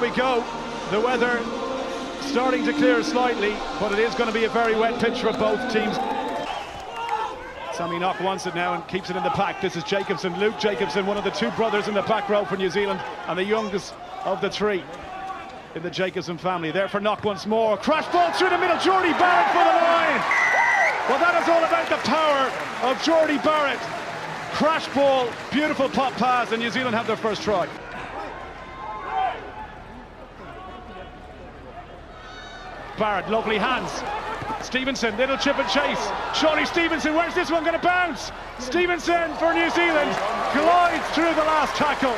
we go. The weather starting to clear slightly, but it is going to be a very wet pitch for both teams. Sammy Knock wants it now and keeps it in the pack. This is Jacobson, Luke Jacobson, one of the two brothers in the back row for New Zealand, and the youngest of the three in the Jacobson family. There for Knock once more. Crash ball through the middle. Geordie Barrett for the line. Well, that is all about the power of Geordie Barrett. Crash ball, beautiful pop pass, and New Zealand have their first try. Barrett, lovely hands. Stevenson, little chip and chase. Surely Stevenson, where's this one going to bounce? Stevenson for New Zealand glides through the last tackle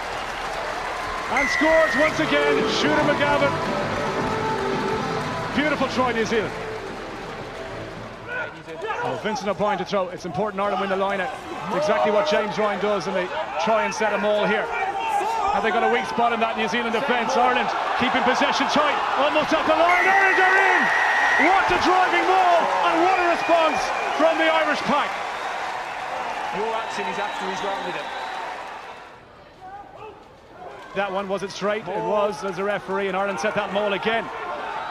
and scores once again. Shooter McGavin. Beautiful try, New Zealand. Oh, Vincent O'Brien to throw. It's important Ireland win the line out. It's exactly what James Ryan does, and they try and set them all here. Have they got a weak spot in that New Zealand defence? Ireland keeping possession tight, almost at the line. Ireland are in! What a driving ball, and what a response from the Irish pack. Your action is after he's gone with it. That one, was it straight? It was, as a referee, and Ireland set that maul again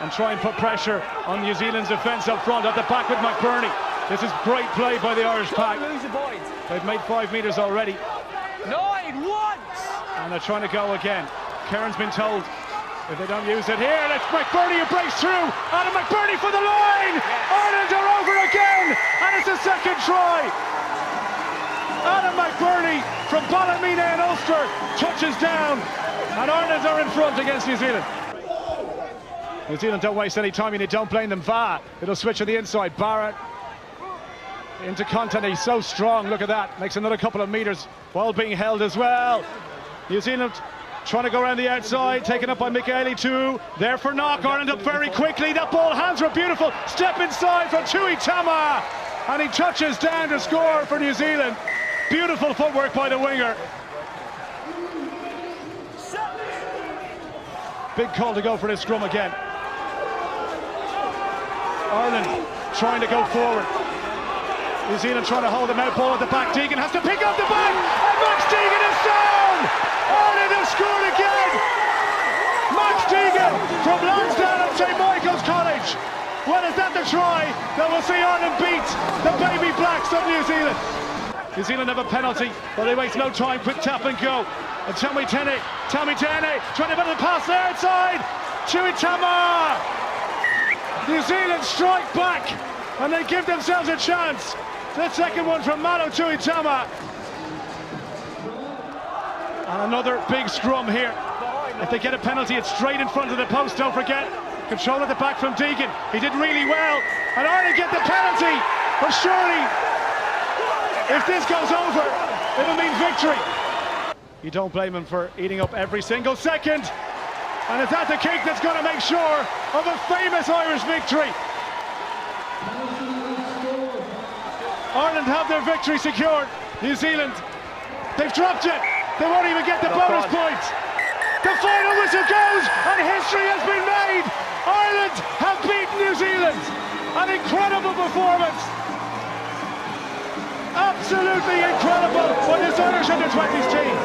and try and put pressure on New Zealand's defence up front, at the back with McBurney. This is great play by the Irish pack. They've made 5 metres already. 9 once! And they're trying to go again. Kieran's been told if they don't use it here, it's McBurney who breaks through. Adam McBurney for the line! Yes. Ireland are over again, and it's a second try. Adam McBurney from Ballymena and Ulster touches down, and Ireland are in front against New Zealand. New Zealand don't waste any time, and you don't blame them. Va, it'll switch to the inside. Barrett into content, he's so strong, look at that. Makes another couple of metres while being held as well. New Zealand trying to go around the outside, taken up by Michaeli too. There for Knock, Ireland up very quickly. That ball, hands were beautiful. Step inside from Tui Tama, and he touches down to score for New Zealand. Beautiful footwork by the winger. Big call to go for this scrum again. Ireland trying to go forward. New Zealand trying to hold them out. Ball at the back. Deegan has to pick up the back, and Max Deegan is down. Ireland have scored again. Max Deegan from Lansdowne at St Michael's College. Well, is that the try that will see Ireland beat the Baby Blacks of New Zealand? New Zealand have a penalty, but they waste no time. Quick tap and go. And Tommy Tene trying to put the pass there outside. Tui Tama. New Zealand strike back, and they give themselves a chance. The second one from Malo Tui Tama. And another big scrum here. If they get a penalty, it's straight in front of the post, don't forget. Control at the back from Deegan. He did really well. And Ireland get the penalty. But surely, if this goes over, it'll mean victory. You don't blame him for eating up every single second. And is that the cake that's going to make sure of a famous Irish victory? Ireland have their victory secured. New Zealand, they've dropped it. They won't even get the bonus points. The final whistle goes, and history has been made. Ireland have beaten New Zealand. An incredible performance. Absolutely incredible for this Irish under-20s team.